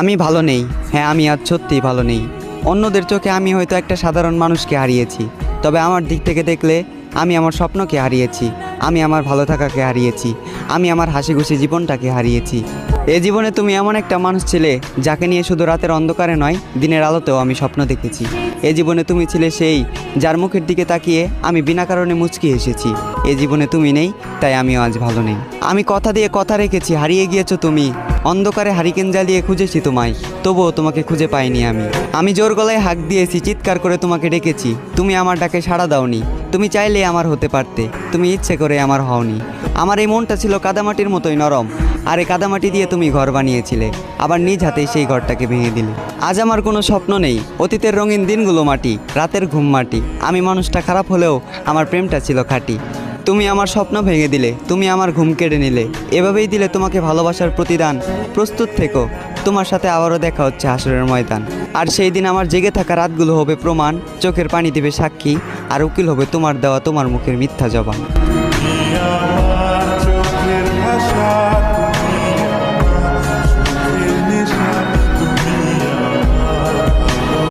আমি ভালো নেই। হ্যাঁ, আমি আজ সত্যিই ভালো নেই। অন্যদের চোখে আমি হয়তো একটা সাধারণ মানুষকে হারিয়েছি, তবে আমার দিক থেকে দেখলে আমি আমার স্বপ্নকে হারিয়েছি, আমি আমার ভালো থাকাকে হারিয়েছি, আমি আমার হাসি খুশি জীবনটাকে হারিয়েছি। এ জীবনে তুমি এমন একটা মানুষ ছিলে যাকে নিয়ে শুধু রাতের অন্ধকারে নয়, দিনের আলোতেও আমি স্বপ্ন দেখেছি। এ জীবনে তুমি ছিলে সেই যার মুখের দিকে তাকিয়ে আমি বিনা কারণে মুচকি এসেছি। এ জীবনে তুমি নেই, তাই আমিও আজ ভালো নেই। আমি কথা দিয়ে কথা রেখেছি, হারিয়ে গিয়েছো তুমি। অন্ধকারে হারিকেন জ্বালিয়ে খুঁজেছি তোমায়, তবুও তোমাকে খুঁজে পাইনি আমি জোর গলায় হাঁক দিয়েছি, চিৎকার করে তোমাকে ডেকেছি, তুমি আমার ডাকে সাড়া দাওনি। তুমি চাইলে আমার হতে পারতে, তুমি ইচ্ছে করে আমার হওনি। আমার এই মনটা ছিল কাদামাটির মতোই নরম, আর এই কাদামাটি দিয়ে তুমি ঘর বানিয়েছিলে, আবার নিজ হাতেই সেই ঘরটাকে ভেঙে দিলে। আজ আমার কোনো স্বপ্ন নেই, অতীতের রঙিন দিনগুলো মাটি, রাতের ঘুম মাটি। আমি মানুষটা খারাপ হলেও আমার প্রেমটা ছিল খাঁটি। তুমি আমার স্বপ্ন ভেঙে দিলে, তুমি আমার ঘুম কেড়ে নিলে, এভাবেই দিলে তোমাকে ভালোবাসার প্রতিদান। প্রস্তুত থেকো, তোমার সাথে আবারও দেখা হচ্ছে হাসরের ময়দান। আর সেই দিন আমার জেগে থাকা রাতগুলো হবে প্রমাণ, চোখের পানি দিবে সাক্ষী, আর উকিল হবে তোমার দেওয়া তোমার মুখের মিথ্যা জবান।